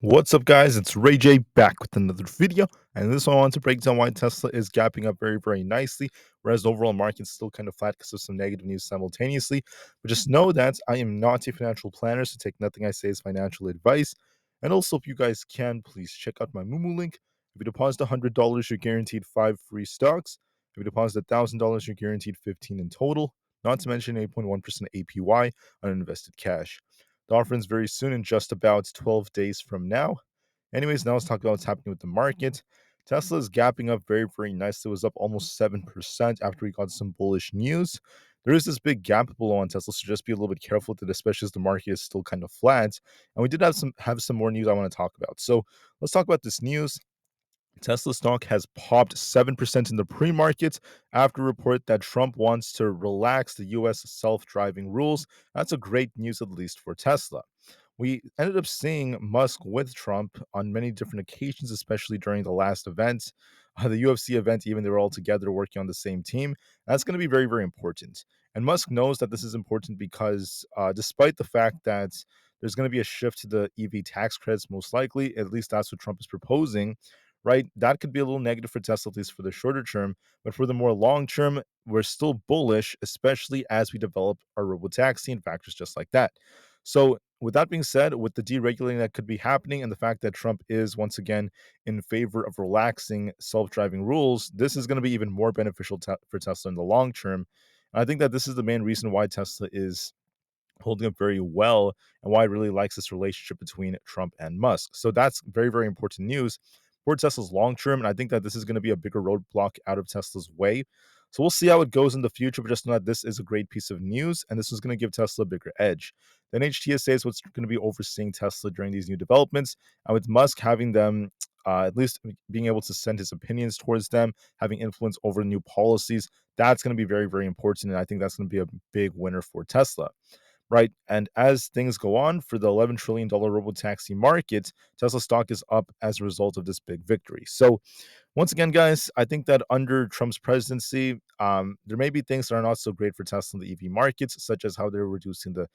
What's up, guys? It's Ray J back with another video, and in this one I want to break down why Tesla is gapping up very nicely, whereas the overall market's still kind of flat because of some negative news simultaneously. But just know that I am not a financial planner, so take nothing I say as financial advice. And also, if you guys can, please check out my Moomoo link. If you deposit $100, you're guaranteed 5 free stocks. If you deposit $1,000, you're guaranteed 15 in total. Not to mention 8.1% APY on invested cash. The offer ends very soon, in just about 12 days from now. Anyways, now let's talk about what's happening with the market. Tesla is gapping up very nicely. It was up almost 7% after we got some bullish news. There is this big gap below on Tesla, so just be a little bit careful with it, especially as the market is still kind of flat. And we did have some more news I want to talk about. So let's talk about this news. Tesla stock has popped 7% in the pre market after a report that Trump wants to relax the US self driving rules. That's a great news, at least for Tesla. We ended up seeing Musk with Trump on many different occasions, especially during the last event, the UFC event, even they were all together working on the same team. That's going to be very important. And Musk knows that this is important because despite the fact that there's going to be a shift to the EV tax credits, most likely, at least that's what Trump is proposing, right? That could be a little negative for Tesla, at least for the shorter term. But for the more long term, we're still bullish, especially as we develop our robotaxi and factors just like that. So, with that being said, with the deregulating that could be happening and the fact that Trump is once again in favor of relaxing self driving rules, this is going to be even more beneficial for Tesla in the long term. And I think that this is the main reason why Tesla is holding up very well and why I really likes this relationship between Trump and Musk. So that's very important news for Tesla's long term. And I think that this is going to be a bigger roadblock out of Tesla's way. So we'll see how it goes in the future, but just know that this is a great piece of news and this is going to give Tesla a bigger edge. Then HTSA is what's going to be overseeing Tesla during these new developments. And with Musk having them at least being able to send his opinions towards them, having influence over new policies, that's going to be very important. And I think that's going to be a big winner for Tesla, right? And as things go on for the $11 trillion robotaxi market, Tesla stock is up as a result of this big victory. So, once again, guys, I think that under Trump's presidency, there may be things that are not so great for Tesla in the EV markets, such as how they're reducing the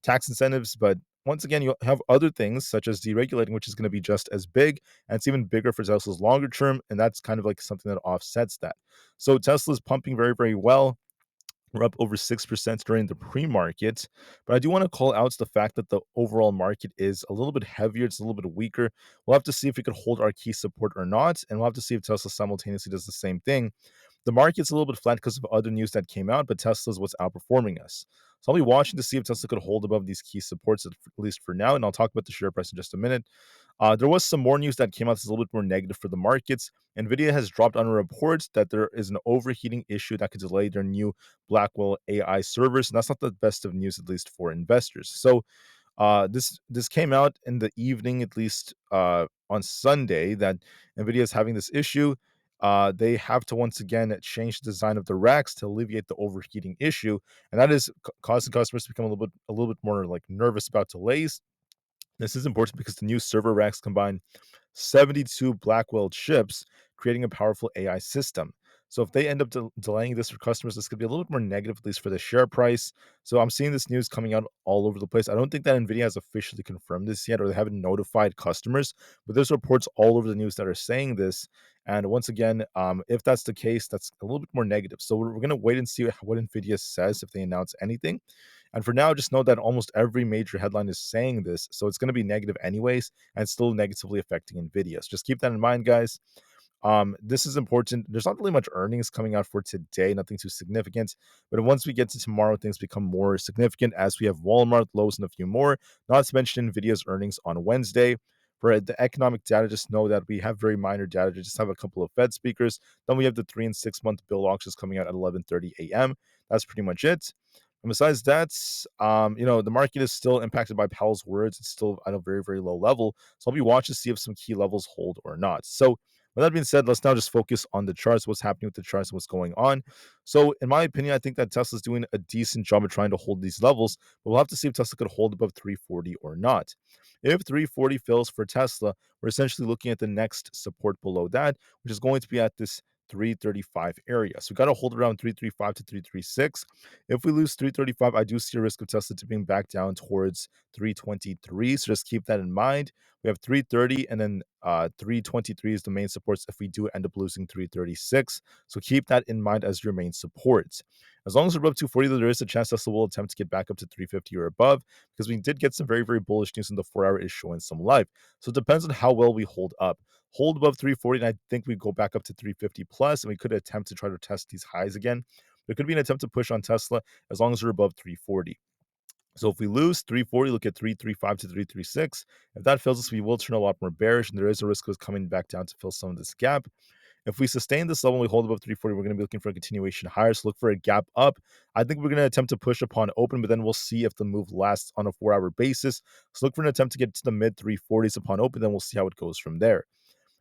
tax incentives. But once again, you have other things such as deregulating, which is going to be just as big, and it's even bigger for Tesla's longer term, and that's kind of like something that offsets that. So Tesla's pumping very well. We're up over 6% during the pre-market. But I do want to call out the fact that the overall market is a little bit heavier. It's a little bit weaker. We'll have to see if we could hold our key support or not. And we'll have to see if Tesla simultaneously does the same thing. The market's a little bit flat because of other news that came out, but Tesla's what's outperforming us. So I'll be watching to see if Tesla could hold above these key supports, at least for now. And I'll talk about the share price in just a minute. There was some more news that came out that's a little bit more negative for the markets. Nvidia has dropped on a report that there is an overheating issue that could delay their new Blackwell AI servers, and that's not the best of news, at least for investors. So this came out in the evening, at least on Sunday, that Nvidia is having this issue. They have to once again change the design of the racks to alleviate the overheating issue, and that is causing customers to become a little bit more like nervous about delays. This is important because the new server racks combine 72 Blackwell chips, creating a powerful AI system. So if they end up delaying this for customers, this could be a little bit more negative, at least for the share price. So I'm seeing this news coming out all over the place. I don't think that Nvidia has officially confirmed this yet, or they haven't notified customers, but there's reports all over the news that are saying this. And once again, if that's the case, that's a little bit more negative. So we're going to wait and see what Nvidia says if they announce anything. And for now, just know that almost every major headline is saying this. So it's going to be negative anyways, and still negatively affecting Nvidia. So just keep that in mind, guys. This is important. There's not really much earnings coming out for today, nothing too significant. But once we get to tomorrow, things become more significant as we have Walmart, Lowe's, and a few more. Not to mention Nvidia's earnings on Wednesday. For the economic data, just know that we have very minor data. Just have a couple of Fed speakers. Then we have the 3 and 6 month bill auctions coming out at 11:30 a.m. That's pretty much it. And besides that, the market is still impacted by Powell's words. It's still at a very low level. So I'll be watching to see if some key levels hold or not. So with that being said, let's now just focus on the charts, what's happening with the charts, and what's going on. So in my opinion, I think that Tesla's doing a decent job of trying to hold these levels, but we'll have to see if Tesla could hold above 340 or not. If 340 fails for Tesla, we're essentially looking at the next support below that, which is going to be at this 335 area. So we got to hold around 335 to 336. If we lose 335, I do see a risk of Tesla tipping back down towards 323. So just keep that in mind. We have 330 and then 323 is the main supports if we do end up losing 336. So keep that in mind as your main support. As long as we're above 240, though, there is a chance Tesla will attempt to get back up to 350 or above because we did get some very, very bullish news in the 4 hour is showing some life. So it depends on how well we hold up. Hold above 340, and I think we go back up to 350 plus, and we could attempt to try to test these highs again. There could be an attempt to push on Tesla as long as we're above 340. So if we lose 340, look at 335 to 336. If that fails us, we will turn a lot more bearish, and there is a risk of us coming back down to fill some of this gap. If we sustain this level and we hold above 340, we're going to be looking for a continuation higher. So look for a gap up. I think we're going to attempt to push upon open, but then we'll see if the move lasts on a 4 hour basis. So look for an attempt to get to the mid 340s upon open, then we'll see how it goes from there.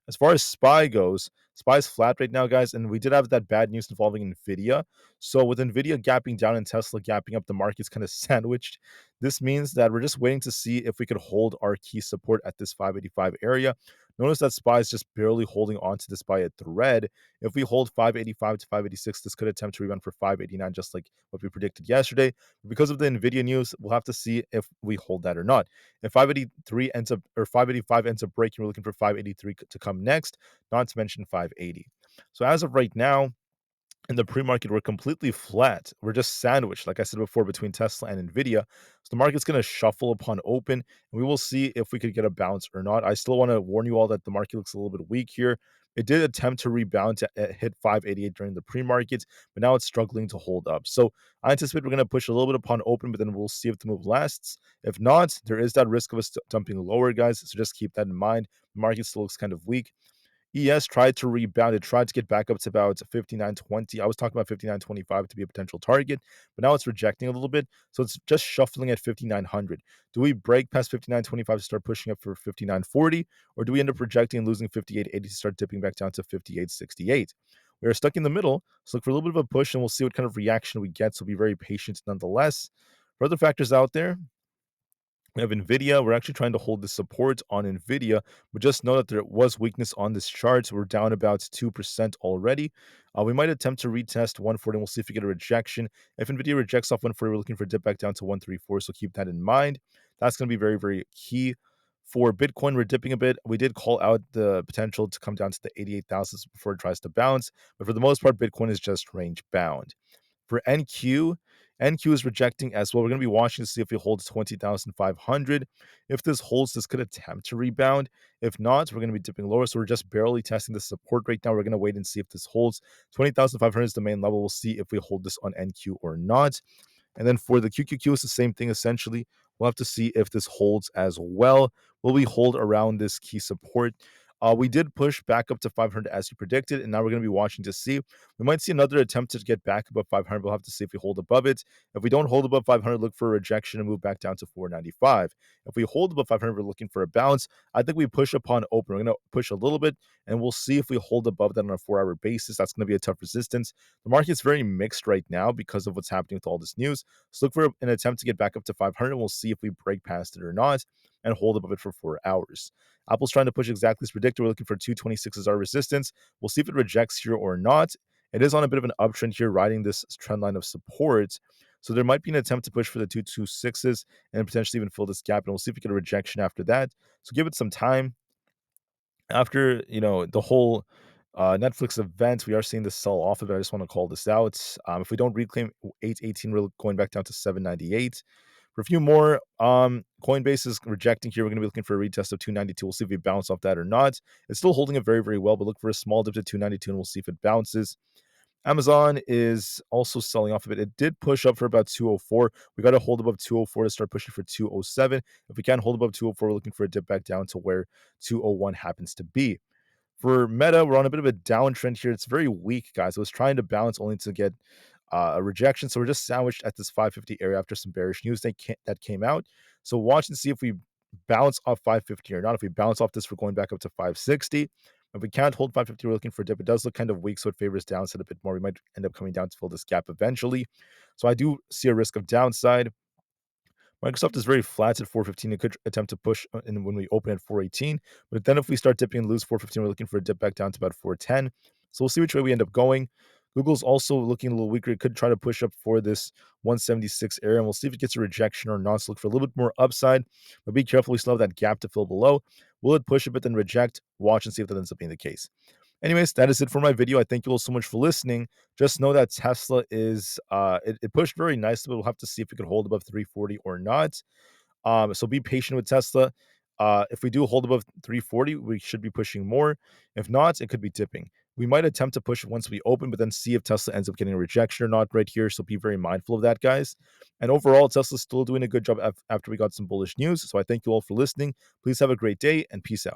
As far as SPY goes, SPY is flat right now, guys, and we did have that bad news involving Nvda. So with Nvda gapping down and Tesla gapping up, the market's kind of sandwiched. This means that we're just waiting to see if we could hold our key support at this 585 area. Notice that SPY is just barely holding on to this by a thread. If we hold 585 to 586, this could attempt to rebound for 589, just like what we predicted yesterday. Because of the Nvidia news, we'll have to see if we hold that or not. If 583 ends up or 585 ends up breaking, we're looking for 583 to come next, not to mention 580. So as of right now, in the pre-market, we're completely flat. We're just sandwiched, like I said before, between Tesla and Nvidia. So the market's going to shuffle upon open, and we will see if we could get a bounce or not. I still want to warn you all that the market looks a little bit weak here. It did attempt to rebound to hit 588 during the pre-market, but now it's struggling to hold up. So I anticipate we're going to push a little bit upon open, but then we'll see if the move lasts. If not, there is that risk of us dumping lower, guys. So just keep that in mind. The market still looks kind of weak. ES tried to rebound. It tried to get back up to about 59.20. I was talking about 59.25 to be a potential target, but now it's rejecting a little bit. So it's just shuffling at 5900. Do we break past 59.25 to start pushing up for 59.40, or do we end up rejecting and losing 58.80 to start dipping back down to 58.68? We're stuck in the middle. So look for a little bit of a push, and we'll see what kind of reaction we get. So be very patient nonetheless. For other factors out there, we have Nvidia. We're actually trying to hold the support on Nvidia, but just know that there was weakness on this chart. So we're down about 2% already. We might attempt to retest 140, and we'll see if we get a rejection. If Nvidia rejects off 140, we're looking for a dip back down to 134. So keep that in mind. That's going to be very, very key. For Bitcoin, we're dipping a bit. We did call out the potential to come down to the 88,000s before it tries to bounce, but for the most part, Bitcoin is just range bound. For NQ is rejecting as well. We're going to be watching to see if it holds 20,500. If this holds, this could attempt to rebound. If not, we're going to be dipping lower. So we're just barely testing the support right now. We're going to wait and see if this holds. 20,500 is the main level. We'll see if we hold this on NQ or not. And then for the QQQ, it's the same thing essentially. We'll have to see if this holds as well. Will we hold around this key support? We did push back up to 500 as we predicted, and now we're going to be watching to see. We might see another attempt to get back above 500. We'll have to see if we hold above it. If we don't hold above 500, look for a rejection and move back down to 495. If we hold above 500, we're looking for a bounce. I think we push upon open. We're going to push a little bit, and we'll see if we hold above that on a 4 hour basis. That's going to be a tough resistance. The market's very mixed right now because of what's happening with all this news. So look for an attempt to get back up to 500. We'll see if we break past it or not and hold above it for 4 hours. Apple's trying to push exactly as predicted. We're looking for 226 as our resistance. We'll see if it rejects here or not. It is on a bit of an uptrend here, riding this trend line of support. So there might be an attempt to push for the 226s and potentially even fill this gap. And we'll see if we get a rejection after that. So give it some time. After the whole Netflix event, we are seeing this sell off of it. I just want to call this out. If we don't reclaim 818, we're going back down to 798. For a few more, Coinbase is rejecting here. We're going to be looking for a retest of 292. We'll see if we bounce off that or not. It's still holding it very, very well, but look for a small dip to 292, and we'll see if it bounces. Amazon is also selling off of it. It did push up for about 204. We got to hold above 204 to start pushing for 207. If we can't hold above 204, we're looking for a dip back down to where 201 happens to be. For Meta, we're on a bit of a downtrend here. It's very weak, guys. It was trying to bounce only to get a rejection. So we're just sandwiched at this 550 area after some bearish news that came out. So watch and see if we bounce off 550 or not. If we bounce off this, we're going back up to 560. If we can't hold 550, we're looking for a dip. It does look kind of weak, so it favors downside a bit more. We might end up coming down to fill this gap eventually. So I do see a risk of downside. Microsoft is very flat at 415. It could attempt to push when we open at 418. But then if we start dipping and lose 415, we're looking for a dip back down to about 410. So we'll see which way we end up going. Google's also looking a little weaker. It could try to push up for this 176 area, and we'll see if it gets a rejection or not. So look for a little bit more upside, but be careful. We still have that gap to fill below. Will it push a bit then reject? Watch and see if that ends up being the case. Anyways, that is it for my video. I thank you all so much for listening. Just know that Tesla is it pushed very nicely, but we'll have to see if it could hold above 340 or not. So be patient with Tesla. If we do hold above 340, we should be pushing more. If not, it could be dipping. We might attempt to push once we open, but then see if Tesla ends up getting a rejection or not right here. So be very mindful of that, guys. And overall, Tesla's still doing a good job after we got some bullish news. So I thank you all for listening. Please have a great day and peace out.